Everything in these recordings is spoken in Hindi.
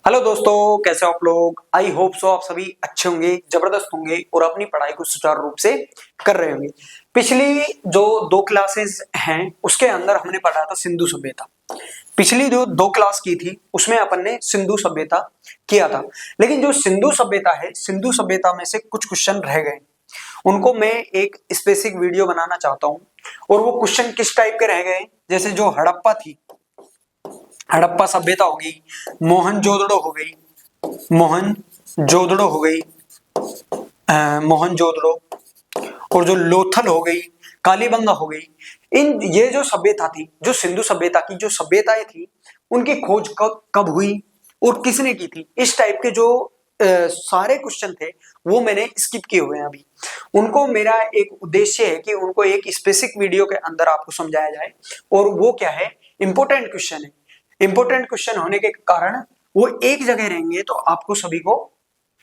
हेलो दोस्तों, कैसे हो आप लोग। आई होप सो आप सभी अच्छे होंगे, जबरदस्त होंगे और अपनी पढ़ाई को सुचारू रूप से कर रहे होंगे। पिछली जो दो क्लासेस हैं उसके अंदर हमने पढ़ा था सिंधु सभ्यता। पिछली जो दो क्लास की थी उसमें अपन ने सिंधु सभ्यता किया था। लेकिन जो सिंधु सभ्यता है, सिंधु सभ्यता में से कुछ क्वेश्चन रह गए, उनको मैं एक स्पेसिफिक वीडियो बनाना चाहता हूँ। और वो क्वेश्चन किस टाइप के रह गए, जैसे जो हड़प्पा थी, हड़प्पा सभ्यता हो गई, मोहनजोदड़ो हो गई, मोहनजोदड़ो हो गई, मोहनजोदड़ो, और जो लोथल हो गई, कालीबंगा हो गई। इन ये जो सभ्यता थी, जो सिंधु सभ्यता की जो सभ्यताएं थी, उनकी खोज कब हुई और किसने की थी, इस टाइप के जो सारे क्वेश्चन थे वो मैंने स्किप किए हुए हैं अभी। उनको मेरा एक उद्देश्य है कि उनको एक स्पेसिफिक वीडियो के अंदर आपको समझाया जाए। और वो क्या है, इंपॉर्टेंट क्वेश्चन है। इंपॉर्टेंट क्वेश्चन होने के कारण वो एक जगह रहेंगे तो आपको सभी को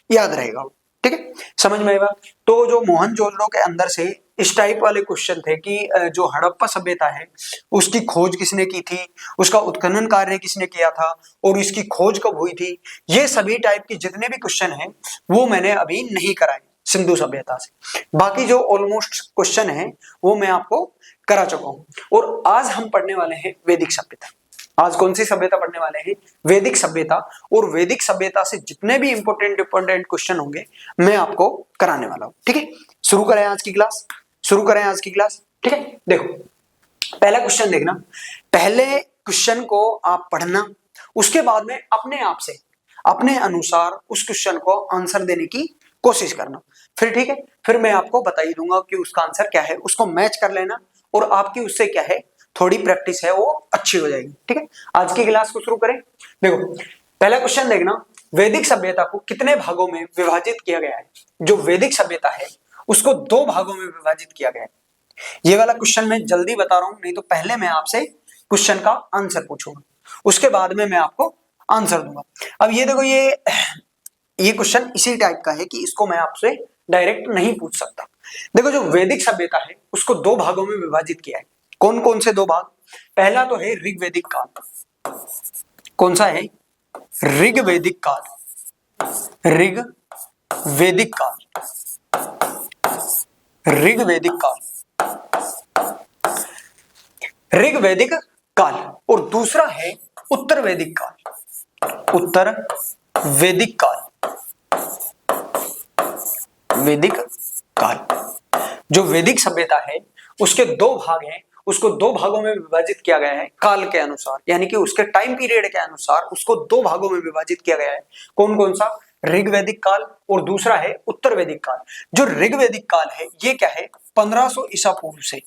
याद रहेगा। ठीक है, समझ में आएगा। तो जो मोहनजोदड़ो के अंदर से इस टाइप वाले क्वेश्चन थे कि जो हड़प्पा सभ्यता है उसकी खोज किसने की थी, उसका उत्खनन कार्य किसने किया था और इसकी खोज कब हुई थी, ये सभी टाइप के जितने भी क्वेश्चन हैं वो मैंने अभी नहीं कराए सिंधु सभ्यता से। बाकी जो ऑलमोस्ट क्वेश्चन है वो मैं आपको करा चुका हूं। और आज हम पढ़ने वाले हैं वैदिक सभ्यता। आज कौन सी सभ्यता पढ़ने वाले हैं, वैदिक सभ्यता। और वैदिक सभ्यता से जितने भी इंपॉर्टेंट क्वेश्चन होंगे मैं आपको कराने वाला हूं। ठीक है, शुरू करें आज की क्लास। शुरू करें आज की क्लास। ठीक है, देखो पहला क्वेश्चन देखना। पहले क्वेश्चन को आप पढ़ना, उसके बाद में अपने आप से अपने अनुसार उस क्वेश्चन को आंसर देने की कोशिश करना। फिर ठीक है, फिर मैं आपको बता ही दूंगा कि उसका आंसर क्या है, उसको मैच कर लेना और आपकी उससे क्या है, थोड़ी प्रैक्टिस है वो अच्छी हो जाएगी। ठीक है, आज की क्लास को शुरू करें। देखो पहला क्वेश्चन देखना, वैदिक सभ्यता को कितने भागों में विभाजित किया गया है। जो वैदिक सभ्यता है उसको दो भागों में विभाजित किया गया है। ये वाला क्वेश्चन मैं जल्दी बता रहा हूं, नहीं तो पहले मैं आपसे क्वेश्चन का आंसर पूछूंगा, उसके बाद में मैं आपको आंसर दूंगा। अब ये देखो, ये क्वेश्चन इसी टाइप का है कि इसको मैं आपसे डायरेक्ट नहीं पूछ सकता। देखो जो वैदिक सभ्यता है उसको दो भागों में विभाजित किया है। कौन कौन से दो भाग, पहला तो है ऋग्वैदिक काल। कौन सा है, ऋग्वैदिक काल। ऋग्वैदिक काल, ऋग्वैदिक काल, ऋग्वैदिक काल। और दूसरा है उत्तर वैदिक काल। उत्तर वैदिक काल, वैदिक काल। जो वैदिक सभ्यता है उसके दो भाग हैं, उसको दो भागों में विभाजित किया गया है काल के अनुसार, यानी कि उसके टाइम पीरियड के अनुसार उसको दो भागों में विभाजित किया गया है। कौन कौन सा, ऋग्वैदिक काल और दूसरा है उत्तर वैदिक काल। जो ऋग्वैदिक काल है ये क्या है, 1500 ईसा पूर्व से,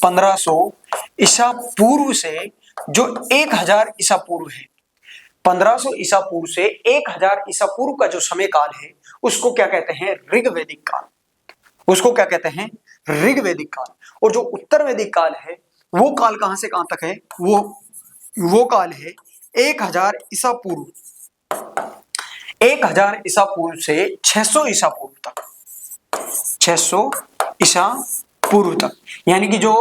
1500 ईसा पूर्व से जो 1000 ईसा पूर्व है, 1500 ईसा पूर्व से 1000 ईसा पूर्व का जो समय काल है उसको क्या कहते हैं, ऋग्वैदिक काल। उसको क्या कहते हैं, ऋग्वैदिक काल। और जो उत्तर वैदिक काल है वो काल कहां से कहां तक है, वो काल है 1000 ईसा पूर्व, 1000 ईसा पूर्व से 600 ईसा पूर्व तक, 600 ईसा पूर्व तक। यानी कि जो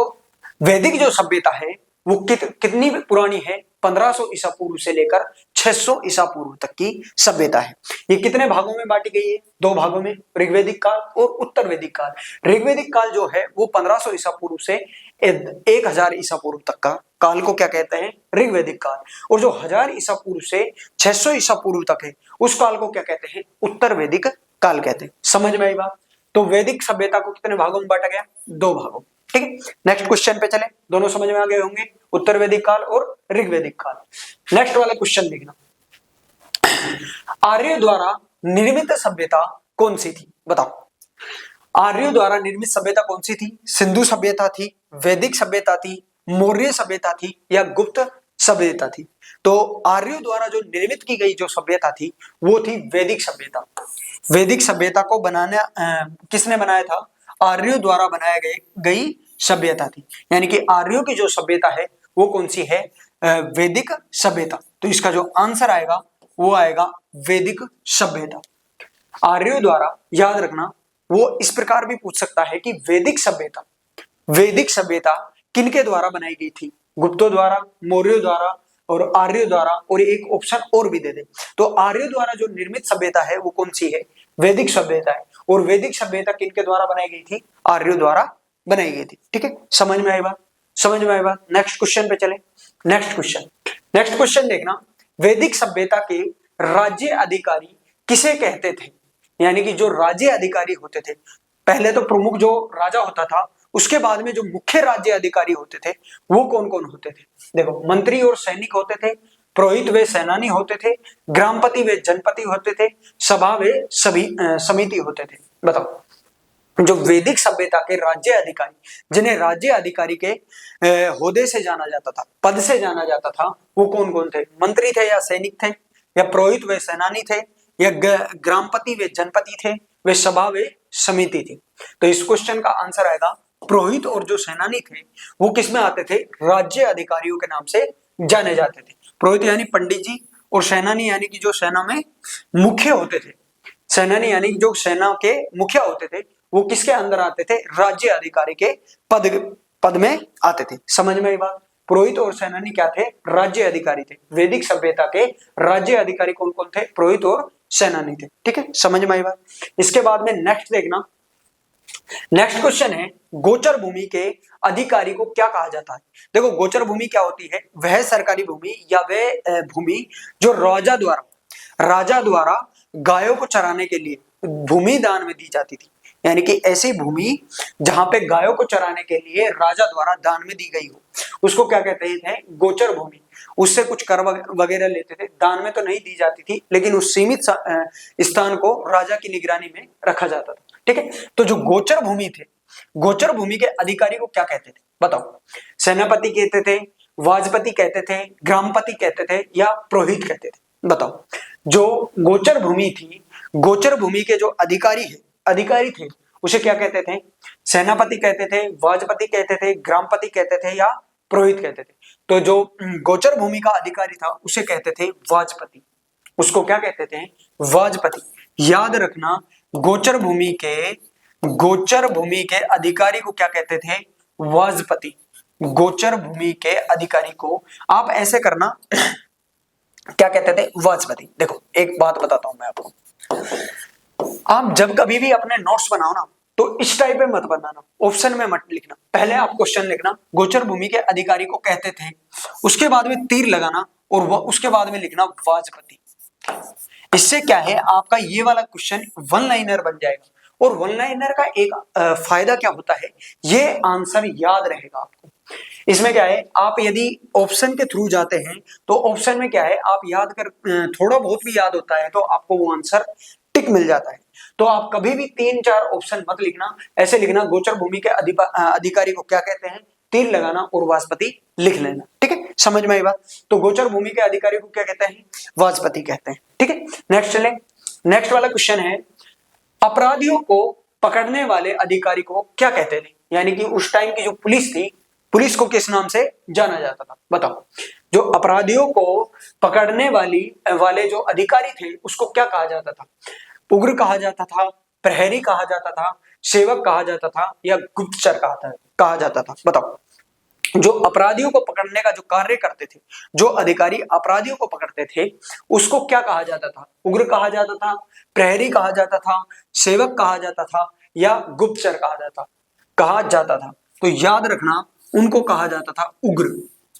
वैदिक जो सभ्यता है वो कितनी पुरानी है, 1500 ईसा पूर्व से लेकर 600 ईसा पूर्व तक की सभ्यता है। ये कितने भागों में बांटी गई है, दो भागों में, ऋग्वैदिक काल और उत्तर वैदिक काल। ऋग्वैदिक काल जो है वो 1500 ईसा पूर्व से 1000 ईसा पूर्व तक का काल को क्या कहते हैं, ऋग्वैदिक काल। और जो 1000 ईसा पूर्व से 600 ईसा पूर्व तक है उस काल को क्या कहते हैं, उत्तर वैदिक काल कहते हैं। समझ में आई बात। तो वैदिक सभ्यता को कितने भागों में बांटा गया, दो भागों। ठीक है, नेक्स्ट क्वेश्चन पे चले। दोनों समझ में आ गए होंगे, उत्तर वैदिक काल और ऋग्वैदिक काल। नेक्स्ट वाला क्वेश्चन देखना, आर्यों द्वारा निर्मित सभ्यता कौन सी थी, बताओ। आर्यों द्वारा निर्मित सभ्यता कौन सी थी, सिंधु सभ्यता थी, वैदिक सभ्यता थी, मौर्य सभ्यता थी या गुप्त सभ्यता थी। तो आर्यों द्वारा जो निर्मित की गई जो सभ्यता थी वो थी वैदिक सभ्यता। वैदिक सभ्यता को बनाना किसने बनाया था, आर्यों द्वारा बनाया गई सभ्यता थी। यानी कि आर्यों की जो सभ्यता है वो कौन सी है, वैदिक सभ्यता। तो इसका जो आंसर आएगा वो आएगा वैदिक सभ्यता। आर्यों द्वारा, याद रखना, वो इस प्रकार भी पूछ सकता है कि वैदिक सभ्यता किनके द्वारा बनाई गई थी, गुप्तों द्वारा, मौर्यों द्वारा, और आर्यों द्वारा, और एक ऑप्शन और भी दे दे। तो आर्यों द्वारा जो निर्मित सभ्यता है वो कौन सी है? वैदिक सभ्यता है। और वैदिक सभ्यता किनके द्वारा बनाई गई थी? आर्यों द्वारा बनाई गई थी। ठीक है, समझ में आई बात? समझ में आई बात? नेक्स्ट क्वेश्चन पे चले। नेक्स्ट क्वेश्चन देखना, वैदिक सभ्यता के राज्य अधिकारी किसे कहते थे? यानी कि जो राज्य अधिकारी होते थे, पहले तो प्रमुख जो राजा होता था, उसके बाद में जो मुख्य राज्य अधिकारी होते थे वो कौन कौन होते थे? देखो, मंत्री और सैनिक होते थे, पुरोहित वे सेनानी होते थे, ग्रामपति वे जनपति होते थे, सभा वे समिति होते थे। बताओ, जो वैदिक सभ्यता के राज्य अधिकारी, जिन्हें राज्य अधिकारी के होदे से जाना जाता था, पद से जाना जाता था, वो कौन कौन थे? मंत्री थे या सैनिक थे, या पुरोहित वे सेनानी थे, या ग्रामपति वे जनपति थे, वे सभा वे समिति थी? तो इस क्वेश्चन का आंसर आएगा, पुरोहित और जो सेनानी थे वो किस में आते थे? राज्य अधिकारियों के नाम से जाने जाते थे। पुरोहित यानी पंडित जी, और सेनानी यानी कि जो सेना में मुख्य होते थे, सेनानी यानी जो सेना के मुखिया होते थे, वो किसके अंदर आते थे? राज्य अधिकारी के पद में आते थे। समझ में आई बात? पुरोहित और सेनानी क्या थे? राज्य अधिकारी थे। वैदिक सभ्यता के राज्य अधिकारी कौन कौन थे? पुरोहित और सेनानी थे। ठीक है, समझ में आई बात? इसके बाद में नेक्स्ट देखना, नेक्स्ट क्वेश्चन है, गोचर भूमि के अधिकारी को क्या कहा जाता है? देखो, गोचर भूमि क्या होती है? वह सरकारी भूमि या वह भूमि जो राजा द्वारा गायों को चराने के लिए भूमि दान में दी जाती थी। यानी कि ऐसी भूमि जहां पे गायों को चराने के लिए राजा द्वारा दान में दी गई हो, उसको क्या कहते हैं? गोचर भूमि। उससे कुछ कर वगैरह लेते थे, दान में तो नहीं दी जाती थी, लेकिन उस सीमित स्थान को राजा की निगरानी में रखा जाता था। ठीक है, तो जो गोचर भूमि थे, गोचर भूमि के अधिकारी को क्या कहते थे? बताओ, सेनापति कहते थे, वाजपति कहते थे, ग्रामपति कहते थे, या पुरोहित कहते थे? बताओ, जो गोचर भूमि थी, गोचर भूमि के जो अधिकारी थे, उसे क्या कहते थे? सेनापति कहते थे, वाजपति कहते थे, ग्रामपति कहते थे, या पुरोहित कहते थे? तो जो गोचर भूमि का अधिकारी था उसे कहते थे वाजपति। उसको क्या कहते थे? वाजपति। याद रखना, गोचर भूमि के अधिकारी को क्या कहते थे? वाजपति। गोचर भूमि के अधिकारी को आप ऐसे करना, क्या कहते थे? वाजपति। देखो, एक बात बताता हूं मैं आपको, आप जब कभी भी अपने नोट्स बनाओ ना, तो इस टाइप में मत बनाना, ऑप्शन में मत लिखना। पहले आप क्वेश्चन लिखना, गोचर भूमि के अधिकारी को कहते थे, उसके बाद में तीर लगाना, और उसके बाद में लिखना वाजपति। इससे क्या है, आपका ये वाला क्वेश्चन वन लाइनर बन जाएगा। और वन लाइनर का एक फायदा क्या होता है, ये आंसर याद रहेगा आपको। इसमें क्या है, आप यदि ऑप्शन के थ्रू जाते हैं तो ऑप्शन में क्या है, आप याद कर, थोड़ा बहुत भी याद होता है तो आपको वो आंसर टिक मिल जाता है। तो आप कभी भी 3-4 ऑप्शन मत लिखना, ऐसे लिखना, गोचर भूमि के अधिकारी को क्या कहते हैं, तीर लगाना और वाजपति लिख लेना। ठीक है, समझ में आई बात? तो गोचर भूमि के अधिकारी को क्या कहते हैं? वाजपति कहते हैं। ठीक है, नेक्स्ट चले। नेक्स्ट वाला क्वेश्चन है, अपराधियों को पकड़ने वाले अधिकारी को क्या कहते थे? यानी कि उस टाइम की जो पुलिस थी, पुलिस को किस नाम से जाना जाता था? बताओ, जो अपराधियों को पकड़ने वाले जो अधिकारी थे उसको क्या कहा जाता था? उग्र कहा जाता था, प्रहरी कहा जाता था, सेवक कहा जाता था, या गुप्तचर कहा जाता था? बताओ, जो अपराधियों को पकड़ने का जो कार्य करते थे, जो अधिकारी अपराधियों को पकड़ते थे, उसको क्या कहा जाता था? उग्र कहा जाता था, प्रहरी कहा जाता था, सेवक कहा जाता था, या गुप्तचर कहा जाता था? तो याद रखना, उनको कहा जाता था उग्र।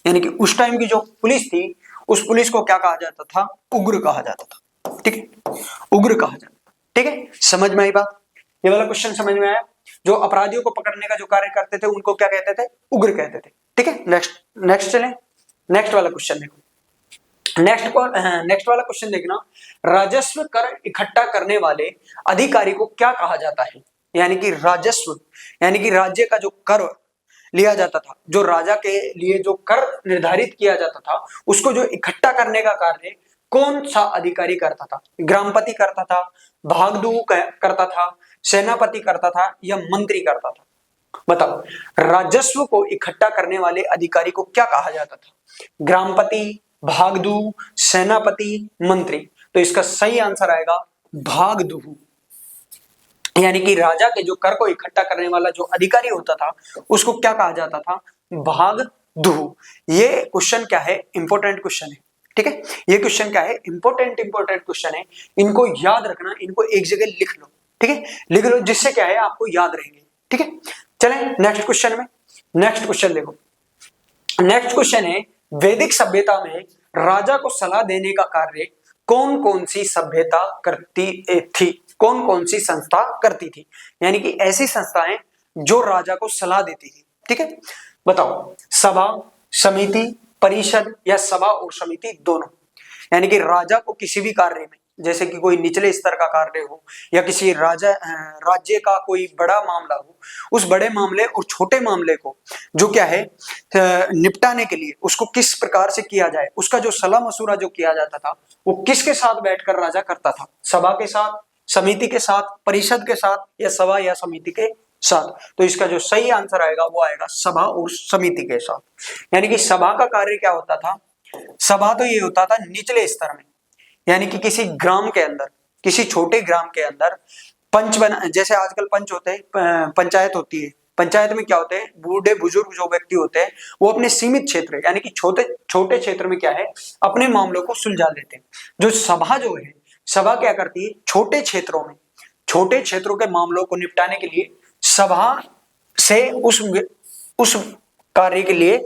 यानी कि उस टाइम की जो पुलिस थी, उस पुलिस को क्या कहा जाता था? उग्र कहा जाता था। ठीक है, उग्र कहा जाता था। ठीक है, समझ में आई बात? ये वाला क्वेश्चन समझ में आया? जो अपराधियों को पकड़ने का जो कार्य करते थे उनको क्या कहते थे? उग्र कहते थे। ठीक है, नेक्स्ट चले। नेक्स्ट वाला क्वेश्चन देखो, नेक्स्ट वाला क्वेश्चन देखना, राजस्व कर इकट्ठा करने वाले अधिकारी को क्या कहा जाता है? यानी कि राजस्व, यानी कि राज्य का जो कर लिया जाता था, जो राजा के लिए जो कर निर्धारित किया जाता था, उसको जो इकट्ठा करने का कार्य कौन सा अधिकारी करता था? ग्रामपति करता था, भागदू करता था, सेनापति करता था, या मंत्री करता था? बताओ, राजस्व को इकट्ठा करने वाले अधिकारी को क्या कहा जाता था? ग्रामपति, भागदू, सेनापति, मंत्री? तो इसका सही आंसर आएगा भागदू। यानी कि राजा के जो कर को इकट्ठा करने वाला जो अधिकारी होता था उसको क्या कहा जाता था? दुहु। ये क्वेश्चन क्या है, इंपॉर्टेंट क्वेश्चन है, ठीक है। ये क्वेश्चन क्या है, इंपॉर्टेंट क्वेश्चन है, इनको याद रखना, इनको एक जगह लिख लो, ठीक है, लिख लो, जिससे क्या है आपको याद रहेंगे, ठीक है। चलें नेक्स्ट क्वेश्चन में। नेक्स्ट क्वेश्चन देखो, नेक्स्ट क्वेश्चन है, वैदिक सभ्यता में राजा को सलाह देने का कार्य कौन कौन सी सभ्यता करती थी, कौन कौन सी संस्था करती थी, यानी कि ऐसी संस्थाएं जो राजा को सलाह देती थी, ठीक है। बताओ, सभा, समिति, परिषद या सभा और समिति दोनों। यानी कि राजा को किसी भी कार्य में, जैसे कि कोई निचले स्तर का कार्य हो या किसी राज्य का कोई बड़ा मामला हो, उस बड़े मामले और छोटे मामले को जो क्या है निपटाने के लिए उसको किस प्रकार से किया जाए, उसका जो सलाह मशूरा जो किया जाता था वो किसके साथ बैठकर राजा करता था, सभा के साथ, समिति के साथ, परिषद के साथ या सभा या समिति के साथ। तो इसका जो सही आंसर आएगा वो आएगा सभा और समिति के साथ। यानी कि सभा का कार्य क्या होता था, सभा तो ये होता था निचले स्तर में, यानी कि किसी ग्राम के अंदर, किसी छोटे ग्राम के अंदर पंच बना, जैसे आजकल पंच होते हैं, पंचायत होती है, पंचायत में क्या होते हैं, बूढ़े बुजुर्ग जो व्यक्ति होते हैं वो अपने सीमित क्षेत्र यानी कि छोटे छोटे क्षेत्र में क्या है अपने मामलों को सुलझा लेते हैं। जो सभा जो है, सभा क्या करती है, छोटे क्षेत्रों में, छोटे क्षेत्रों के मामलों को निपटाने के लिए सभा से उस कार्य के लिए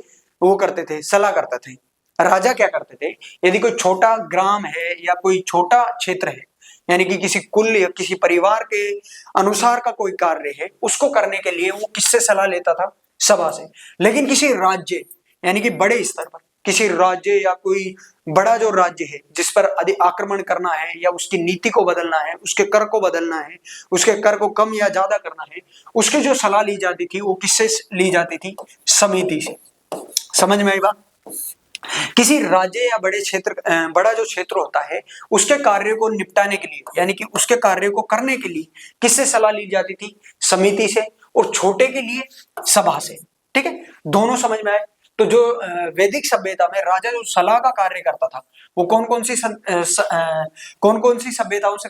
वो करते थे, सलाह करते थे। राजा क्या करते थे, यदि कोई छोटा ग्राम है या कोई छोटा क्षेत्र है, यानी कि किसी कुल या किसी परिवार के अनुसार का कोई कार्य है, उसको करने के लिए वो किससे सलाह लेता था, सभा से। लेकिन किसी राज्य यानी कि बड़े स्तर पर, किसी राज्य या कोई बड़ा जो राज्य है जिस पर अधिक आक्रमण करना है या उसकी नीति को बदलना है, उसके कर को बदलना है, उसके कर को कम या ज्यादा करना है, उसकी जो सलाह ली जाती थी वो किससे ली जाती थी, समिति से। समझ में आई बात। किसी राज्य या बड़े क्षेत्र, बड़ा जो क्षेत्र होता है उसके कार्य को निपटाने के लिए यानी कि उसके कार्य को करने के लिए किससे सलाह ली जाती थी, समिति से, और छोटे के लिए सभा से, ठीक है। दोनों समझ में आए। तो जो वैदिक सभ्यता में राजा जो सलाह का कार्य करता था वो कौन कौन सी सभ्यताओं से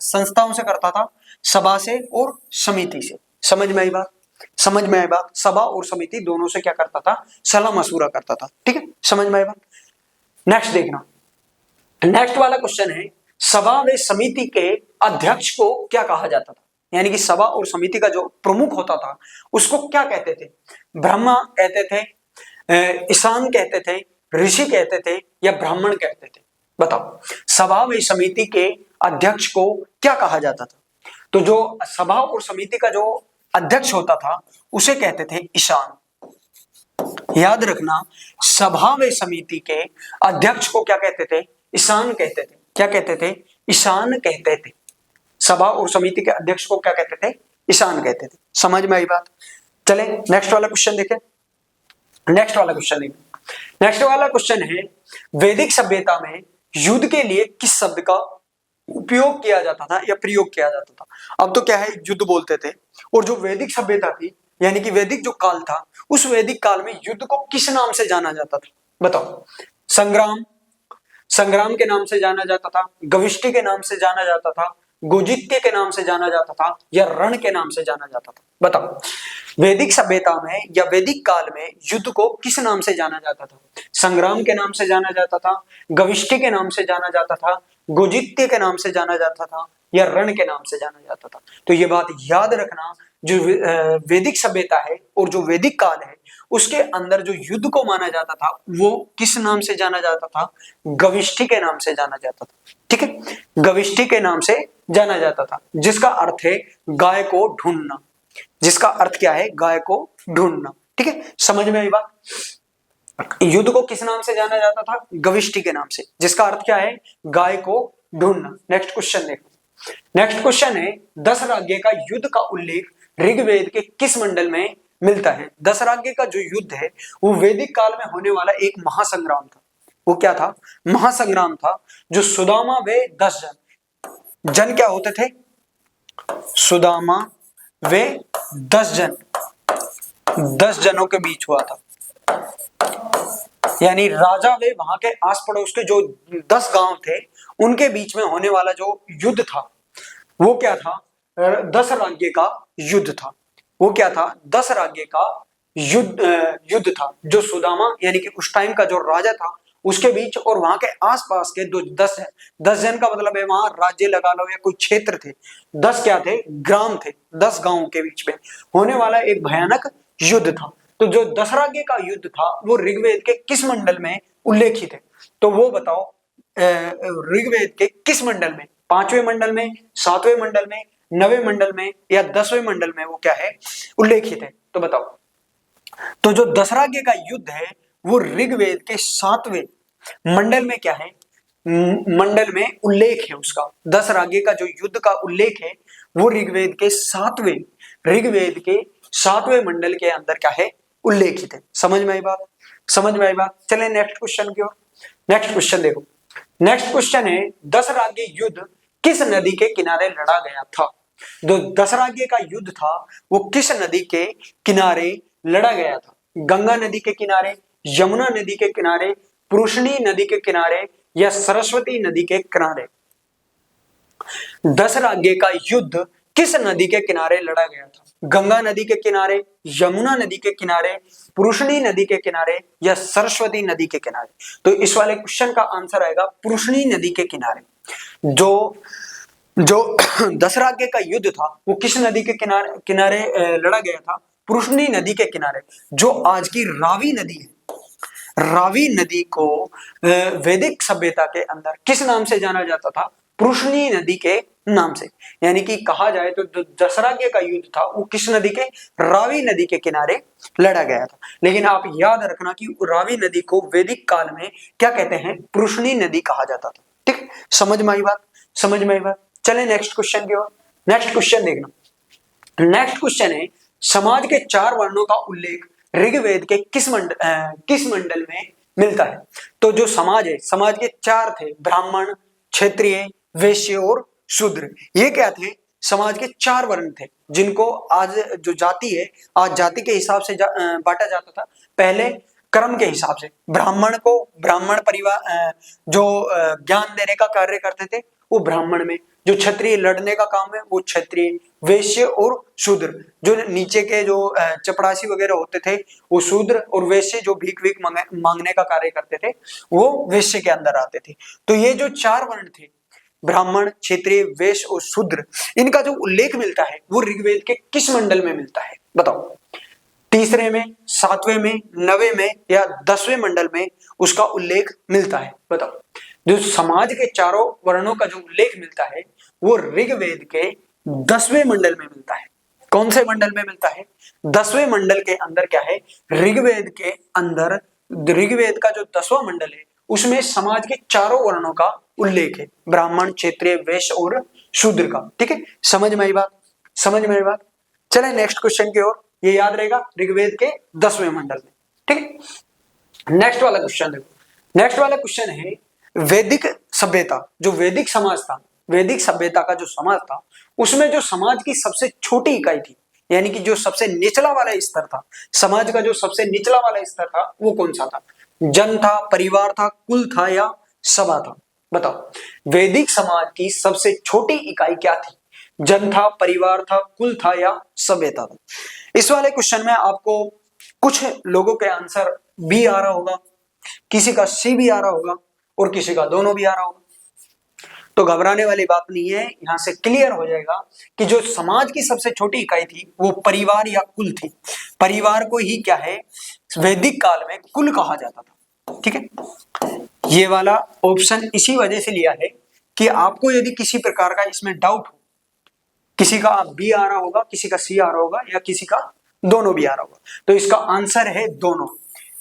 संस्थाओं से करता था, सभा से और समिति से। समझ में आई बात, समझ में आई बात। सभा और समिति दोनों से क्या करता था, सलाह मशूरा करता था, ठीक है, समझ में आई बात। नेक्स्ट देखना, नेक्स्ट वाला क्वेश्चन है, सभा व समिति के अध्यक्ष को क्या कहा जाता था, यानी कि सभा और समिति का जो प्रमुख होता था उसको क्या कहते थे, ब्रह्मा कहते थे, ईशान कहते थे, ऋषि कहते थे या ब्राह्मण कहते थे। बताओ, सभा व समिति के अध्यक्ष को क्या कहा जाता था। तो जो सभा और समिति का जो अध्यक्ष होता था उसे कहते थे ईशान। याद रखना, सभा व समिति के अध्यक्ष को क्या कहते थे, ईशान कहते थे। क्या कहते थे, ईशान कहते थे। सभा और समिति के अध्यक्ष को क्या कहते थे, ईशान कहते थे। समझ में आई बात। चले नेक्स्ट वाला क्वेश्चन देखें। नेक्स्ट वाला क्वेश्चन देखें। नेक्स्ट वाला क्वेश्चन है, वैदिक सभ्यता में युद्ध के लिए किस शब्द का उपयोग किया जाता था या प्रयोग किया जाता था। अब तो क्या है, युद्ध बोलते थे, और जो वैदिक सभ्यता थी यानी कि वैदिक जो काल था, उस वैदिक काल में युद्ध को किस नाम से जाना जाता था। बताओ, संग्राम, संग्राम के नाम से जाना जाता था, गविष्टि के नाम से जाना जाता था, गोजित्य के नाम से जाना जाता था या रण के नाम से जाना जाता था। बताओ, वैदिक सभ्यता में या वैदिक काल में युद्ध को किस नाम से जाना जाता था। संग्राम के नाम से जाना जाता था, गविष्टि के नाम से जाना जाता था, गोजित्य के नाम से जाना जाता था या रण के नाम से जाना जाता था। तो ये बात याद रखना, जो वैदिक सभ्यता है और जो वैदिक काल है उसके अंदर जो युद्ध को माना जाता था वो किस नाम से जाना जाता था, गविष्टि के नाम से जाना जाता था, ठीक है, गविष्टि के नाम से जाना जाता था, जिसका अर्थ है गाय को ढूंढना। जिसका अर्थ क्या है, गाय को ढूंढना, ठीक है, समझ में आई बात। युद्ध को किस नाम से जाना जाता था, गविष्टि के नाम से, जिसका अर्थ क्या है, गाय को ढूंढना। नेक्स्ट क्वेश्चन देखो। नेक्स्ट क्वेश्चन है, दशराज्य का युद्ध का उल्लेख ऋग्वेद के किस मंडल में मिलता है। दशराज्य का जो युद्ध है वो वैदिक काल में होने वाला एक महासंग्राम था। वो क्या था, महासंग्राम था, जो सुदामा व 10 जन क्या होते थे, सुदामा वे 10 जनों के बीच हुआ था। यानी राजा वे वहां के आस पड़ोस के जो 10 गांव थे उनके बीच में होने वाला जो युद्ध था वो क्या था, दशराज्य का युद्ध था। वो क्या था, दशराज्य का युद्ध था जो सुदामा यानी कि उस टाइम का जो राजा था उसके बीच और वहां के आसपास के दो 10 जन का मतलब है वहां राज्य लगा लो या कोई क्षेत्र थे, 10 क्या थे, ग्राम थे, 10 गांवों के बीच में होने वाला एक भयानक युद्ध था। तो जो दशराज्य का युद्ध था वो ऋग्वेद के किस मंडल में उल्लेखित है? तो वो बताओ ऋग्वेद के किस मंडल में, 5वें मंडल में, 7वें मंडल में, 9वें मंडल में या 10वें मंडल में वो क्या है उल्लेखित है? तो बताओ। तो जो दशराज्य का युद्ध है वो ऋग्वेद के 7वें मंडल में क्या है, मंडल में उल्लेख है उसका। दशराज्य का जो युद्ध का उल्लेख है वो ऋग्वेद के 7वें मंडल के अंदर क्या है उल्लेखित है। समझ में आई बात? समझ में आई बात? चले नेक्स्ट क्वेश्चन की ओर। नेक्स्ट क्वेश्चन देखो। नेक्स्ट क्वेश्चन है दशराज्य युद्ध किस नदी के किनारे लड़ा गया था? जो दशराज्य का युद्ध था वो किस नदी के किनारे लड़ा गया था? गंगा नदी के किनारे, यमुना नदी के किनारे, पुरुषनी नदी के किनारे या सरस्वती नदी के किनारे? दशराज्य का युद्ध किस नदी के किनारे लड़ा गया था? गंगा नदी के किनारे, यमुना नदी के किनारे, पुरुषनी नदी के किनारे या सरस्वती नदी के किनारे? तो इस वाले क्वेश्चन का आंसर आएगा पुरुषनी नदी के किनारे। जो दशराज्य का युद्ध था वो किस नदी के किनारे लड़ा गया था? पुरुषनी नदी के किनारे, जो आज की रावी नदी है। रावी नदी को वैदिक सभ्यता के अंदर किस नाम से जाना जाता था? पुरुषनी नदी के नाम से। यानी कि कहा जाए तो जो दशराज्य का युद्ध था वो किस नदी के, रावी नदी के किनारे लड़ा गया था। लेकिन आप याद रखना कि रावी नदी को वैदिक काल में क्या कहते हैं, पुरुषनी नदी कहा जाता था। ठीक, समझ में आई बात? समझ में आई बात? चले नेक्स्ट क्वेश्चन की ओर। नेक्स्ट क्वेश्चन देखना। नेक्स्ट क्वेश्चन है समाज के 4 वर्णों का उल्लेख ऋग्वेद के किस मंडल में मिलता है? तो जो समाज है, समाज के 4 थे, ब्राह्मण, क्षत्रिय, वैश्य और शूद्र। ये क्या थे? समाज के 4 वर्ण थे जिनको आज जो जाति है, आज जाति के हिसाब से बांटा जाता था। पहले कर्म के हिसाब से ब्राह्मण को ब्राह्मण परिवार जो ज्ञान देने का कार्य करते थे वो ब्राह्मण में, जो क्षत्रिय लड़ने का काम है वो क्षत्रिय, वैश्य और शूद्र जो नीचे के जो चपरासी वगैरह होते थे वो शूद्र, और वैश्य जो भीख भीख मांगने का कार्य करते थे वो वैश्य के अंदर आते थे। तो ये जो 4 वर्ण थे, ब्राह्मण, क्षत्रिय, वैश्य और शूद्र, इनका जो उल्लेख मिलता है वो ऋग्वेद के किस मंडल में मिलता है? बताओ। 3रे में, 7वें में, 9वें में या 10वें मंडल में उसका उल्लेख मिलता है? बताओ। जो समाज के 4 वर्णों का जो उल्लेख मिलता है वो ऋग्वेद के 10वें मंडल में मिलता है। कौन से मंडल में मिलता है? 10वें मंडल के अंदर क्या है, ऋग्वेद के अंदर, ऋग्वेद का जो 10वां मंडल है उसमें समाज के 4 वर्णों का उल्लेख है, ब्राह्मण, क्षत्रिय, वैश्य और शूद्र का। ठीक है, समझ में आई बात? समझ में आई बात? चले नेक्स्ट क्वेश्चन की ओर। ये याद रहेगा ऋग्वेद के 10वें मंडल में। ठीक है, नेक्स्ट वाला क्वेश्चन देखो। नेक्स्ट वाला क्वेश्चन है वैदिक सभ्यता, जो वैदिक समाज था, वैदिक सभ्यता का जो समाज था उसमें जो समाज की सबसे छोटी इकाई थी, यानी कि जो सबसे निचला वाला स्तर था, समाज का जो सबसे निचला वाला स्तर था वो कौन सा था? जन था, परिवार था, कुल था या सभा था? बताओ। वैदिक समाज की सबसे छोटी इकाई क्या थी? जन था, परिवार था, कुल था या सभ्यता था? इस वाले क्वेश्चन में आपको कुछ लोगों के आंसर बी आ रहा होगा, किसी का सी भी आ रहा होगा और किसी का दोनों भी आ रहा होगा। तो घबराने वाली बात नहीं है, यहां से क्लियर हो जाएगा कि जो समाज की सबसे छोटी इकाई थी वो परिवार या कुल थी। परिवार को ही क्या है, वैदिक काल में कुल कहा जाता था। ठीक है, ये वाला ऑप्शन इसी वजह से लिया है कि आपको यदि किसी प्रकार का इसमें डाउट हो, किसी का बी आ रहा होगा, किसी का सी आ रहा होगा या किसी का दोनों भी आ रहा होगा, तो इसका आंसर है दोनों।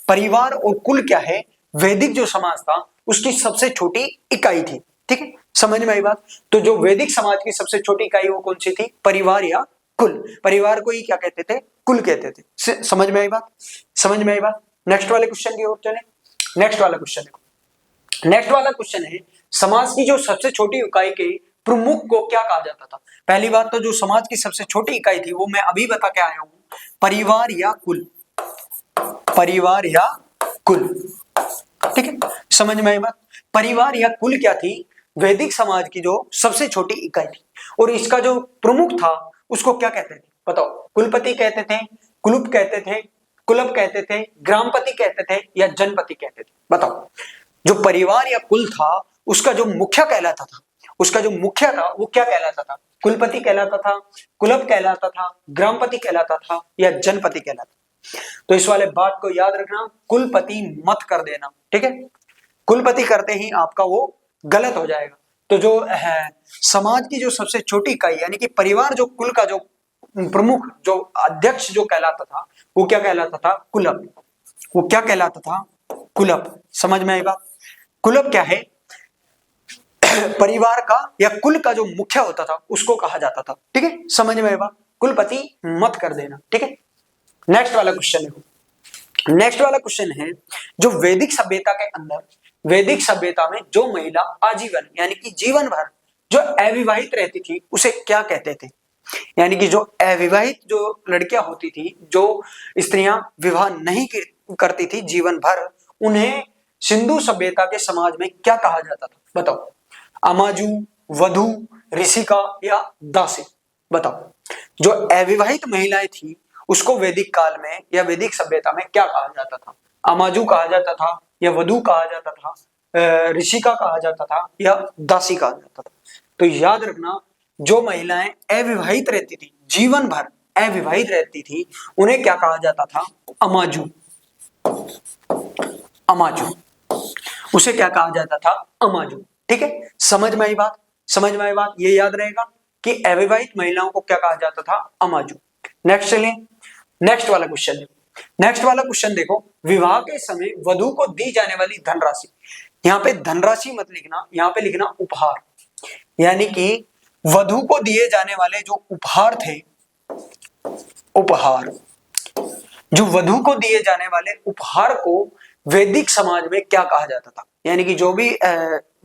परिवार और कुल क्या है, वैदिक जो समाज था उसकी सबसे छोटी इकाई थी। ठीक है, समझ में आई बात? तो जो वैदिक समाज की सबसे छोटी इकाई वो कौन सी थी? परिवार या कुल। परिवार को ही क्या कहते थे? कुल कहते थे। समझ में आई बात? समझ में आई बात? नेक्स्ट वाले क्वेश्चन की ओर चले। नेक्स्ट वाला क्वेश्चन देखो। नेक्स्ट वाला क्वेश्चन है समाज की जो सबसे छोटी इकाई के प्रमुख को क्या कहा जाता था? पहली बात तो जो समाज की सबसे छोटी इकाई थी वो मैं अभी बता के आया हूं, परिवार या कुल। परिवार या कुल। ठीक है, समझ में आई बात? परिवार या कुल क्या थी? वैदिक समाज की जो सबसे छोटी इकाई थी, और इसका जो प्रमुख था उसको क्या कहते थे? बताओ। कुलपति कहते थे, कुलुप कहते थे, कुलप कहते थे, ग्रामपति कहते थे या जनपति कहते थे? बताओ। जो परिवार या कुल था उसका जो मुखिया कहलाता था, उसका जो मुखिया था वो क्या कहलाता था? कुलपति कहलाता था, कुलप कहलाता था, ग्रामपति कहलाता था या जनपति कहलाता? तो इस वाले बात को याद रखना, कुलपति मत कर देना, ठीक है? कुलपति करते ही आपका वो गलत हो जाएगा। तो जो है समाज की जो सबसे छोटी इकाई यानी कि परिवार, जो कुल का जो प्रमुख, जो अध्यक्ष जो कहलाता था वो क्या कहलाता था? कुलप। वो क्या कहलाता था? कुलप। समझ में आई बात? कुलप क्या है? परिवार का या कुल का जो मुखिया होता था उसको कहा जाता था, ठीक है? समझ में आई बात? कुलपति मत कर देना, ठीक है? नेक्स्ट वाला क्वेश्चन है। नेक्स्ट वाला क्वेश्चन है, जो वैदिक सभ्यता के अंदर, वैदिक सभ्यता में जो महिला आजीवन यानी कि जीवन भर जो अविवाहित रहती थी उसे क्या कहते थे? यानी कि जो अविवाहित जो लड़कियां होती थी, जो स्त्रियां विवाह नहीं करती थी जीवन भर, उन्हें सिंधु सभ्यता के समाज में क्या कहा जाता था? बताओ। अमाजू, वधू, ऋषिका या दासी? बताओ। जो अविवाहित महिलाएं थी उसको वैदिक काल में या वैदिक सभ्यता में क्या कहा जाता था? अमाजू कहा जाता था या वधू कहा जाता था, ऋषिका कहा जाता था या दासी कहा जाता था? तो याद रखना, जो महिलाएं अविवाहित रहती थी, जीवन भर अविवाहित रहती थी, उन्हें क्या कहा जाता था? अमाजू। अमाजू, उसे क्या कहा जाता था? अमाजू, ठीक है? समझ में आई बात? समझ में आई बात? ये याद रहेगा कि अविवाहित महिलाओं को क्या कहा जाता था? अमाजू। नेक्स्ट चलिए, नेक्स्ट वाला क्वेश्चन देखो। नेक्स्ट वाला क्वेश्चन देखो, विवाह के समय वधू को दी जाने वाली धनराशि, यहाँ पे धनराशि मत लिखना, यहाँ पे लिखना उपहार। यानी कि वधू को दिए जाने वाले जो उपहार थे, उपहार, जो वधू को दिए जाने वाले उपहार को वैदिक समाज में क्या कहा जाता था? यानी कि जो भी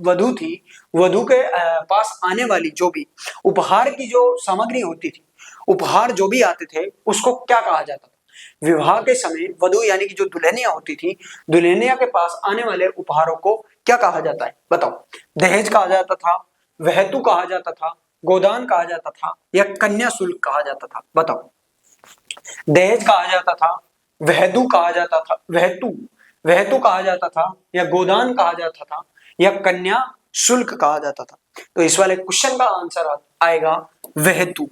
वधू थी, वधू के पास आने वाली जो भी उपहार की जो सामग्री होती थी, उपहार जो भी आते थे, उसको क्या कहा जाता था? विवाह के समय वधू यानी कि जो दुल्हनिया होती थी, दुल्हनिया के पास आने वाले उपहारों को क्या कहा जाता है? बताओ। दहेज कहा जाता था, वहतु कहा जाता था, गोदान कहा जाता था या कन्या शुल्क कहा जाता था? बताओ। दहेज कहा जाता था, वहदू कहा जाता था, वहतु कहा जाता था या गोदान कहा जाता था या कन्या शुल्क कहा जाता था? तो इस वाले क्वेश्चन का आंसर आएगा वहतु।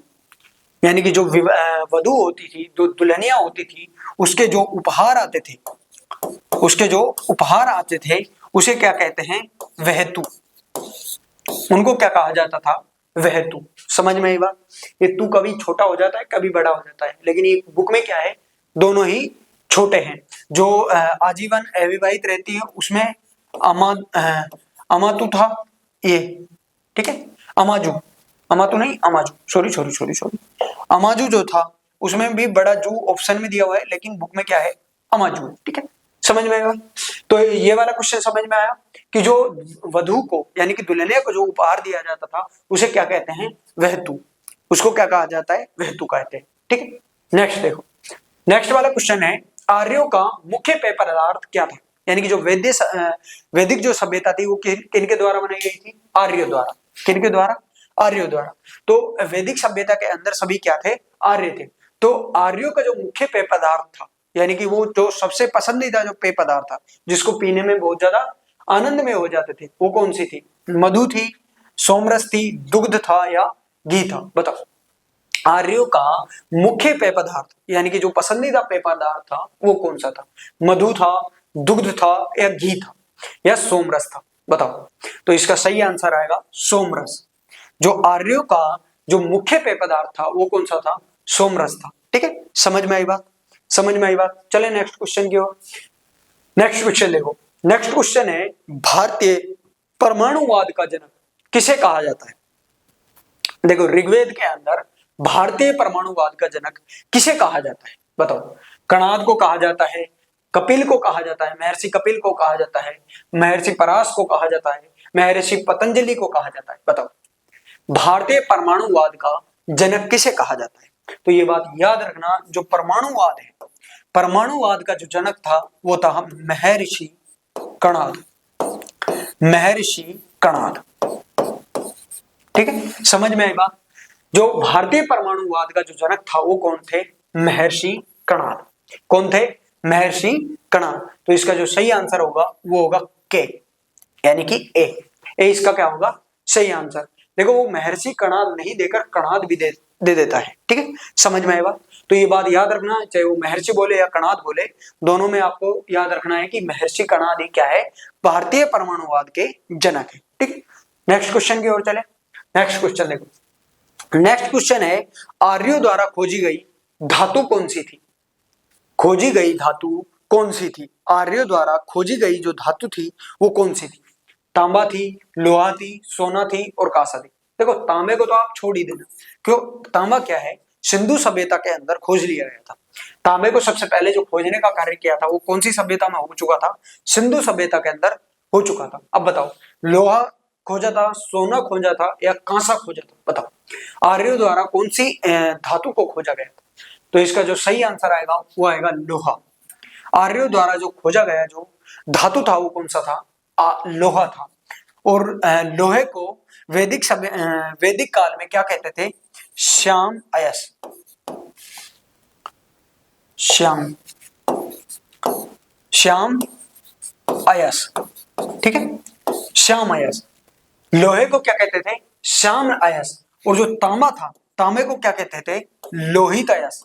यानी कि जो वधू होती थी, जो दुल्हनिया होती थी, उसके जो उपहार आते थे, उसके जो उपहार आते थे उसे क्या कहते हैं? वहतु। उनको क्या कहा जाता था? वहतु। समझ में आई बात? ये तू कभी छोटा हो जाता है, कभी बड़ा हो जाता है, लेकिन ये बुक में क्या है? दोनों ही छोटे हैं। जो आजीवन अविवाहित रहती है उसमें अमातु था ये, ठीक है? अमाजू, अमातु नहीं, अमाजू, सॉरी, अमाजू जो था उसमें भी बड़ा जू ऑप्शन में दिया हुआ है, लेकिन बुक में क्या है? अमाजू, ठीक है? समझ में आया? तो ये वाला क्वेश्चन समझ में आया कि जो वधू को यानी कि दुल्हनिया को जो उपहार दिया जाता था उसे क्या कहते हैं? वहतु। उसको क्या कहा जाता है? वहतु कहते हैं, ठीक है? नेक्स्ट देखो, नेक्स्ट वाला क्वेश्चन है, आर्यों का मुख्य पेय पदार्थ क्या था? यानी कि जो वैदिक जो सभ्यता थी वो किनके द्वारा बनाई गई थी? आर्यों द्वारा। किनके द्वारा? आर्यों द्वारा। तो वैदिक सभ्यता के अंदर सभी क्या थे? आर्य थे। तो आर्यों का जो मुख्य पेय पदार्थ था, यानी कि वो जो सबसे पसंदीदा जो पेय पदार्थ था, जिसको पीने में बहुत ज्यादा आनंद में हो जाते थे, वो कौन सी थी? मधु थी, सोमरस थी, दुग्ध था या घी था? बताओ। आर्यों का मुख्य पेय पदार्थ यानी कि जो पसंदीदा पेय पदार्थ था वो कौन सा था? मधु था, दुग्ध था या घी था या सोमरस था? बताओ। तो इसका सही आंसर आएगा सोमरस। जो आर्यों का जो मुख्य पेय पदार्थ था वो कौन सा था? सोमरस था, ठीक है? समझ में आई बात? समझ में आई बात? चले नेक्स्ट क्वेश्चन की ओर। नेक्स्ट क्वेश्चन देखो, नेक्स्ट क्वेश्चन है, भारतीय परमाणुवाद का जनक किसे कहा जाता है? देखो, ऋग्वेद के अंदर भारतीय परमाणुवाद का जनक किसे कहा जाता है? बताओ। कणाद को कहा जाता है, कपिल को कहा जाता है, महर्षि कपिल को कहा जाता है, महर्षि पराश को कहा जाता है, महर्षि पतंजलि को कहा जाता है? बताओ। भारतीय परमाणुवाद का जनक किसे कहा जाता है? तो ये बात याद रखना, जो परमाणुवाद है, परमाणुवाद का जो जनक था वो था महर्षि कणाद। महर्षि कणाद, ठीक है? समझ में आई बात? जो भारतीय परमाणुवाद का जो जनक था वो कौन थे? महर्षि कणाद। कौन थे? महर्षि कणा। तो इसका जो सही आंसर होगा वो होगा के, यानी कि ए इसका क्या होगा? सही आंसर। देखो वो महर्षि कणाद नहीं देकर कणाद भी दे देता है, ठीक है, समझ में आएगा। तो ये बात याद रखना, चाहे वो महर्षि बोले या कणाद बोले, दोनों में आपको याद रखना है कि महर्षि कणाद ही क्या है? भारतीय परमाणुवाद के जनक है, ठीक है। नेक्स्ट क्वेश्चन की ओर चले। नेक्स्ट क्वेश्चन देखो, नेक्स्ट क्वेश्चन है आर्यों द्वारा खोजी गई धातु कौन सी थी? खोजी गई धातु कौन सी थी? आर्यों द्वारा खोजी गई जो धातु थी वो कौन सी थी? तांबा थी, लोहा थी, सोना थी और कांसा थी। देखो तांबे को तो आप छोड़ ही देना, क्यों? तांबा क्या है? सिंधु सभ्यता के अंदर खोज लिया गया था। तांबे को सबसे पहले जो खोजने का कार्य किया था वो कौन सी सभ्यता में हो चुका था? सिंधु सभ्यता के अंदर हो चुका था। अब बताओ, लोहा खोजा था, सोना खोजा था या कांसा खोजा था? बताओ आर्यों द्वारा कौन सी धातु को खोजा गया था? तो इसका जो सही आंसर आएगा वो आएगा लोहा। आर्यों द्वारा जो खोजा गया जो धातु था वो कौन सा था? लोहा था। और लोहे को वैदिक काल में क्या कहते थे? श्याम अयस। श्याम अयस, ठीक है, श्याम अयस। लोहे को क्या कहते थे? श्याम अयस। और जो तांबा था, तांबे को क्या कहते थे? लोहित अयस।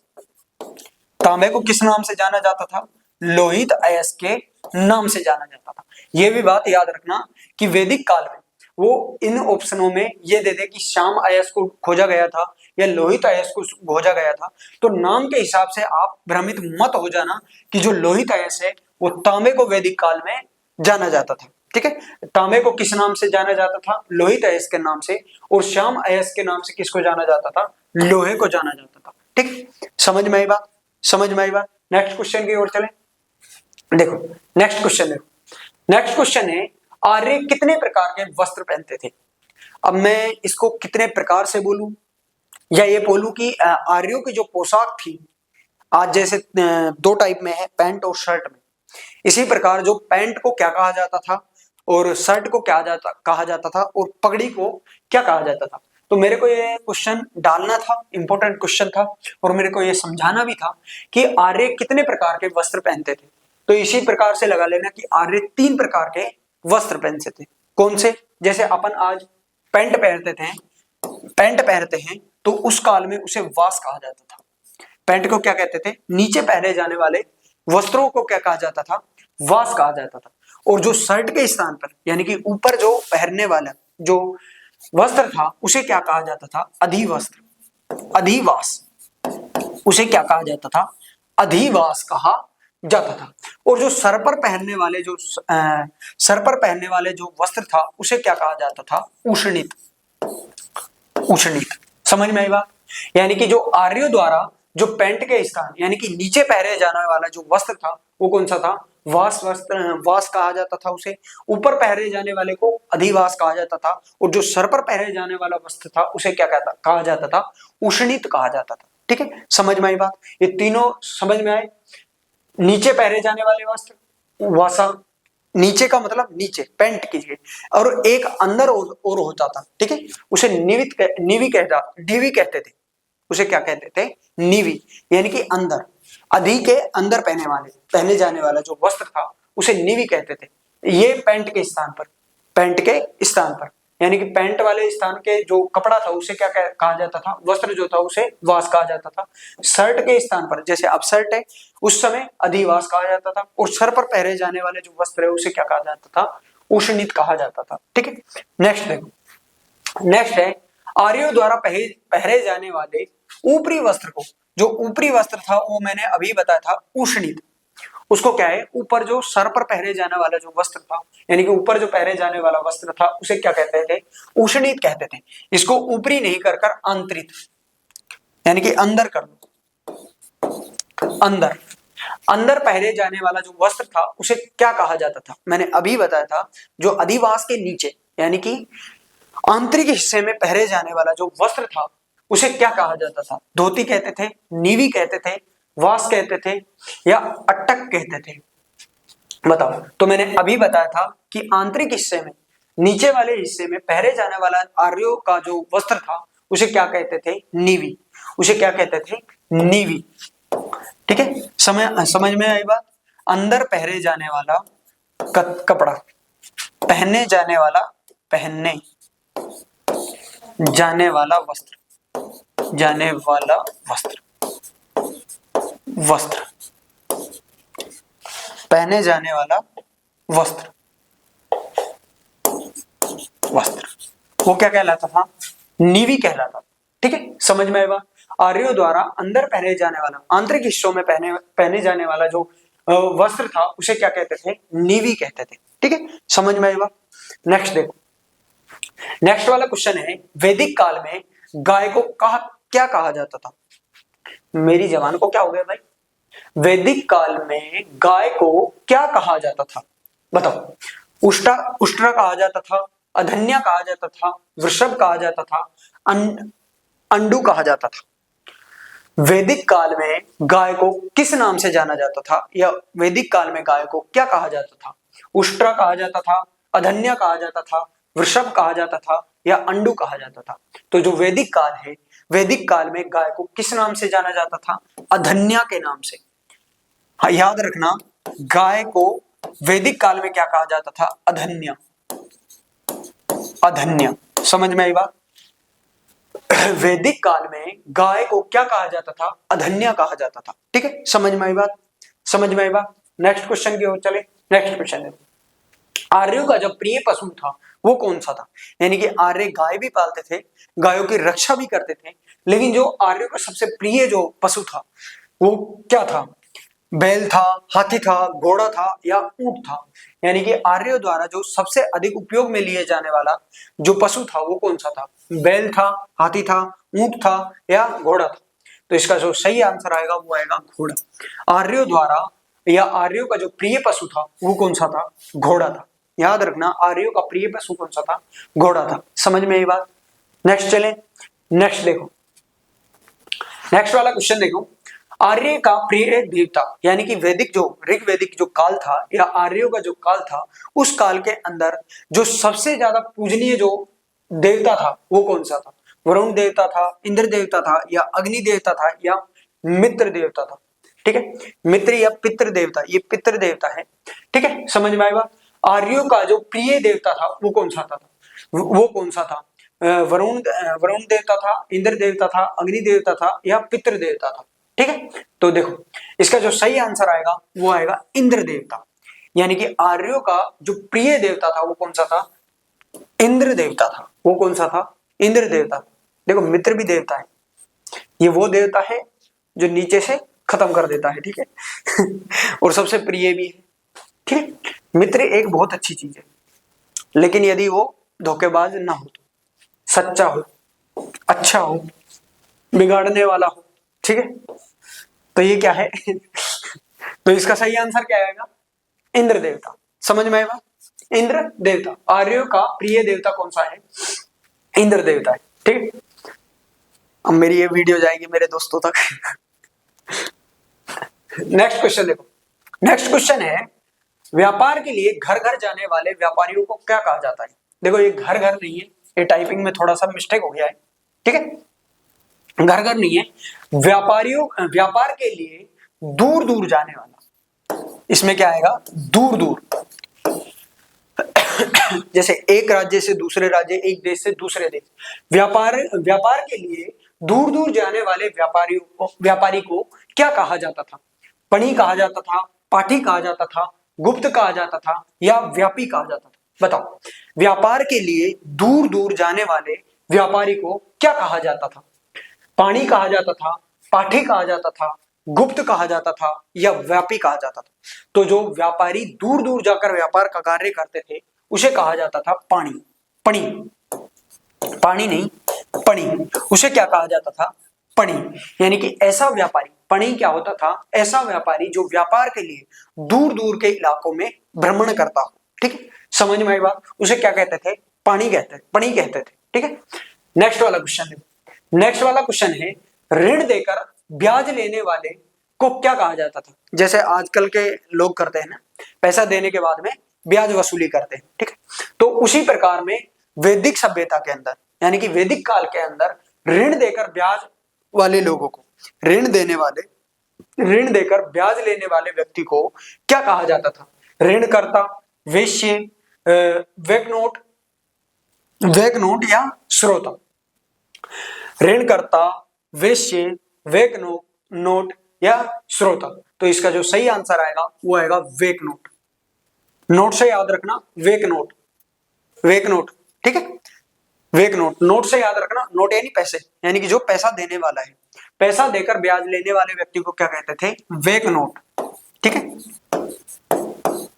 तांबे को किस नाम से जाना जाता था? लोहित अयस के नाम से जाना जाता था। यह भी बात याद रखना कि वैदिक काल में वो इन ऑप्शनों में ये दे दे कि श्याम अयस को खोजा गया था या लोहित अयस को खोजा गया था, तो नाम के हिसाब से आप भ्रमित मत हो जाना कि जो लोहित अयस है वो तांबे को वैदिक काल में जाना जाता था, ठीक है। तांबे को किस नाम से जाना जाता था? लोहित अयस के नाम से। और श्याम अयस के नाम से किसको जाना जाता था? लोहे को जाना जाता था, ठीक। समझ में आई बात? समझ में आई बात? नेक्स्ट क्वेश्चन की ओर चले। देखो नेक्स्ट क्वेश्चन देखो, नेक्स्ट क्वेश्चन है आर्य कितने प्रकार के वस्त्र पहनते थे? अब मैं इसको कितने प्रकार से बोलूं या ये बोलूं कि आर्यों की जो पोशाक थी, आज जैसे दो टाइप में है, पैंट और शर्ट में, इसी प्रकार जो पैंट को क्या कहा जाता था और शर्ट को क्या कहा जाता था और पगड़ी को क्या कहा जाता था। तो मेरे को ये क्वेश्चन डालना था, इंपॉर्टेंट क्वेश्चन था, और मेरे को ये समझाना भी था कि आर्य कितने प्रकार के वस्त्र पहनते थे। तो इसी प्रकार से लगा लेना कि आर्य 3 प्रकार के वस्त्र पहनते थे। कौन से? जैसे अपन आज पैंट पहनते हैं तो उस काल में उसे वास कहा जाता था। पैंट को क्या कहते थे? नीचे पहने जाने वाले वस्त्रों को क्या कहा जाता था? वास कहा जाता था। और जो शर्ट के स्थान पर यानी कि ऊपर जो पहनने वाला जो वस्त्र था उसे क्या कहा जाता था? अधिवस्त्र, अधिवास। उसे क्या कहा जाता था? अधिवास कहा जाता था। और जो सर पर पहनने वाले जो वस्त्र था उसे क्या कहा जाता था? उष्णित। उष्णित, समझ में आई बात? यानी कि जो आर्यों द्वारा जो पैंट के स्थान यानी कि नीचे पहने जाने वाला जो वस्त्र था वो कौन सा था? वास कहा जाता था उसे। ऊपर पहने जाने वाले को अधिवास कहा जाता था। और जो सर पर पहने जाने वाला वस्त्र था उसे क्या कहा जाता था? उष्णित कहा जाता था, ठीक है। समझ में आई बात? ये तीनों समझ में आए। नीचे पहने जाने वाले वस्त्र वासा, नीचे का मतलब नीचे पैंट कीजिए, और एक अंदर और होता था, ठीक है, उसे नीवी कहते थे। उसे क्या कहते थे? नीवी, यानी कि अंदर, अधि के अंदर पहने जाने वाला जो वस्त्र था उसे नीवी कहते थे। ये पैंट के स्थान पर यानी कि पैंट वाले स्थान के जो कपड़ा था उसे क्या कहा जाता था? वस्त्र जो था उसे वास कहा जाता था। शर्ट के स्थान पर, जैसे अब शर्ट है, उस समय अधिवास कहा जाता था। और सर पर पहने जाने वाले जो वस्त्र है उसे क्या कहा जाता था? उष्णित कहा जाता था, ठीक है। नेक्स्ट देखो, नेक्स्ट है आर्यों द्वारा पहने जाने वाले ऊपरी वस्त्र को, जो ऊपरी वस्त्र था वो मैंने अभी बताया था उष्णित। उसको क्या है? ऊपर जो सर पर पहने जाने वाला जो वस्त्र था यानी कि ऊपर जो पहने जाने वाला वस्त्र था उसे क्या कहते थे? उष्णित कहते थे। इसको ऊपरी नहीं कर आंतरिक यानी कि अंदर कर लो। अंदर पहने जाने वाला जो वस्त्र था उसे क्या कहा जाता था? मैंने अभी बताया था, जो अधिवास के नीचे यानी कि आंतरिक हिस्से में पहने जाने वाला जो वस्त्र था उसे क्या कहा जाता था? धोती कहते थे, नीवी कहते थे, वास कहते थे या अटक कहते थे? बताओ। तो मैंने अभी बताया था कि आंतरिक हिस्से में, नीचे वाले हिस्से में पहने जाने वाला आर्यों का जो वस्त्र था उसे क्या कहते थे? नीवी। उसे क्या कहते थे? नीवी, ठीक है, समझ में आई बात। अंदर पहने जाने वाला कपड़ा, पहने जाने वाला, पहनने जाने वाला वस्त्र, जाने वाला वस्त्र, वस्त्र, पहने जाने वाला वस्त्र, वस्त्र, वो क्या कहलाता था? नीवी कहलाता था। ठीक है, समझ में आएगा। आर्यों द्वारा अंदर पहने जाने वाला, आंतरिक हिस्सों में पहने जाने वाला जो वस्त्र था उसे क्या कहते थे? नीवी कहते थे। ठीक है, समझ में आएगा। नेक्स्ट देखो, नेक्स्ट वाला क्वेश्चन है, वैदिक काल में गाय को क्या कहा जाता था? मेरी जवान को क्या हो गया भाई? वैदिक काल में गाय को क्या कहा जाता था? बताओ। उष्ट्रा कहा जाता था, अधन्या कहा जाता था, वृषभ कहा जाता था, अंडू कहा जाता था। वैदिक काल में गाय को किस नाम से जाना जाता था, या वैदिक काल में गाय को क्या कहा जाता था? उष्ट्रा कहा जाता था, अधन्या कहा जाता था, वृषभ कहा जाता था, या अंडू कहा जाता था? तो जो वैदिक काल है, वैदिक काल में गाय को किस नाम से जाना जाता था? अधन्या के नाम से। हाँ, याद रखना, गाय को वैदिक काल में क्या कहा जाता था? अधन्या, अधन्या। समझ में आई बात? वैदिक काल में गाय को क्या कहा जाता था? अधन्या कहा जाता था। ठीक है, समझ में आई बात? समझ में आई बात। नेक्स्ट क्वेश्चन की ओर चले। नेक्स्ट क्वेश्चन है, आर्यों का जो प्रिय पशु था वो कौन सा था? यानी कि आर्य गाय भी पालते थे, गायों की रक्षा भी करते थे, लेकिन जो आर्यों का सबसे प्रिय जो पशु था वो क्या था? बैल था, हाथी था, घोड़ा था, या ऊंट था? यानी कि आर्यों द्वारा जो सबसे अधिक उपयोग में लिए जाने वाला जो पशु था वो कौन सा था? बैल था, हाथी था, ऊंट था, या घोड़ा था? तो इसका जो सही आंसर आएगा वो आएगा घोड़ा। आर्यों द्वारा या आर्यों का जो प्रिय पशु था वो कौन सा था? घोड़ा था। याद रखना, आर्यों का प्रिय पशु कौन सा था? घोड़ा था। समझ में ये बात? नेक्स्ट चले। नेक्स्ट देखो, नेक्स्ट वाला क्वेश्चन देखो, आर्य का प्रिय देवता, यानी कि वैदिक जो ऋग्वैदिक जो काल था या आर्यों का जो काल था, उस काल के अंदर जो सबसे ज्यादा पूजनीय जो देवता था वो कौन सा था? वरुण देवता था, इंद्र देवता था, या अग्नि देवता था, या मित्र देवता था? ठीक है, मित्र या पितृ देवता, ये पितृ देवता है। ठीक है, समझ में आएगा। आर्यों का जो प्रिय देवता था वो कौन सा था? वो कौन सा था? वरुण देवता था, इंद्र देवता था, अग्नि देवता था, या पितृ देवता था? ठीक है, तो देखो इसका जो सही आंसर आएगा वो आएगा इंद्र देवता। यानी कि आर्यों का जो प्रिय देवता था वो कौन सा था? इंद्र देवता था। वो कौन सा था? इंद्र देवता। देखो, मित्र भी देवता है, ये वो देवता है जो नीचे से खत्म कर देता है। ठीक है और सबसे प्रिय भी है। ठीक है, मित्र एक बहुत अच्छी चीज है, लेकिन यदि वो धोखेबाज ना हो, तो सच्चा हो, अच्छा हो, बिगाड़ने वाला हो, ठीक है, तो ये क्या है तो इसका सही आंसर क्या आएगा? इंद्र देवता। समझ में आएगा? इंद्र देवता, आर्यों का प्रिय देवता कौन सा है? इंद्र देवता है। ठीक है, अब मेरी ये वीडियो जाएगी मेरे दोस्तों तक नेक्स्ट क्वेश्चन देखो। नेक्स्ट क्वेश्चन है, व्यापार के लिए घर घर जाने वाले व्यापारियों को क्या कहा जाता है? देखो, ये घर घर नहीं है, ये टाइपिंग में थोड़ा सा मिस्टेक हो गया है। ठीक है, घर घर नहीं है, व्यापार के लिए दूर दूर जाने वाला, इसमें क्या आएगा? दूर दूर जैसे एक राज्य से दूसरे राज्य, एक देश से दूसरे देश, व्यापार के लिए दूर दूर जाने वाले व्यापारी को क्या कहा जाता था? पणी कहा जाता था, पाठी कहा जाता था, गुप्त कहा जाता था, या व्यापी कहा जाता था? बताओ, व्यापार के लिए दूर दूर जाने वाले व्यापारी को क्या कहा जाता था? पाणी कहा जाता था, पाठी कहा जाता था, गुप्त कहा जाता था, या व्यापी कहा जाता था? तो जो व्यापारी दूर दूर जाकर व्यापार का कार्य करते थे उसे कहा जाता था पाणी। पणी, पाणी नहीं, पणी, उसे क्या कहा जाता था? पणी। यानी कि ऐसा व्यापारी, पणी क्या होता था? ऐसा व्यापारी जो व्यापार के लिए दूर दूर के इलाकों में भ्रमण करता हो। ठीक है, समझ में आई बात? उसे क्या कहते थे? पाणी कहते थे, पणी कहते थे। ठीक है, नेक्स्ट वाला क्वेश्चन है। नेक्स्ट वाला क्वेश्चन है, ऋण देकर ब्याज लेने वाले को क्या कहा जाता था? जैसे आजकल के लोग करते हैं ना, पैसा देने के बाद में ब्याज वसूली करते हैं। ठीक है, तो उसी प्रकार में वैदिक सभ्यता के अंदर, यानी कि वैदिक काल के अंदर ऋण देकर ब्याज वाले लोगों को, ऋण देने वाले ऋण देकर ब्याज लेने वाले व्यक्ति को क्या कहा जाता था? ऋणकर्ता, वेश्य, वैकनोट, वैकनोट या श्रोता। ऋणकर्ता, वेश्य, वैकनोट या श्रोता। तो इसका जो सही आंसर आएगा वो आएगा वैकनोट। नोट से याद रखना वैकनोट, वैकनोट, ठीक है। वैकनोट, नोट से याद रखना, नोट यानी पैसे, यानी कि जो पैसा देने वाला है। पैसा देकर ब्याज लेने वाले व्यक्ति को क्या कहते थे? वैकनोट, ठीक है।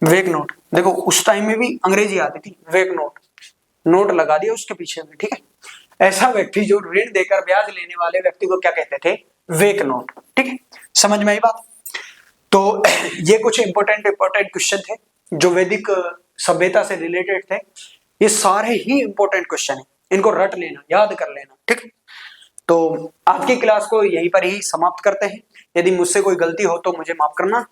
वैकनोट, देखो उस टाइम में भी अंग्रेजी आती थी, वैकनोट, नोट लगा दिया उसके पीछे में, ठीक है। ऐसा व्यक्ति जो ऋण देकर ब्याज लेने वाले व्यक्ति को क्या कहते थे? वैकनोट, ठीक है। समझ में आई बात? तो ये कुछ इंपॉर्टेंट क्वेश्चन थे जो वैदिक सभ्यता से रिलेटेड थे। ये सारे ही इंपॉर्टेंट क्वेश्चन है, इनको रट लेना, याद कर लेना, ठीक है। तो आज की क्लास को यहीं पर ही समाप्त करते हैं। यदि मुझसे कोई गलती हो तो मुझे माफ करना,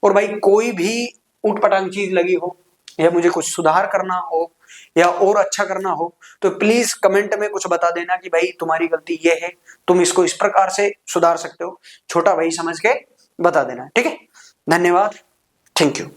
और भाई कोई भी उटपटांग चीज लगी हो या मुझे कुछ सुधार करना हो या और अच्छा करना हो तो प्लीज कमेंट में कुछ बता देना कि भाई तुम्हारी गलती ये है, तुम इसको इस प्रकार से सुधार सकते हो, छोटा भाई समझ के बता देना, ठीक है। धन्यवाद, थैंक यू।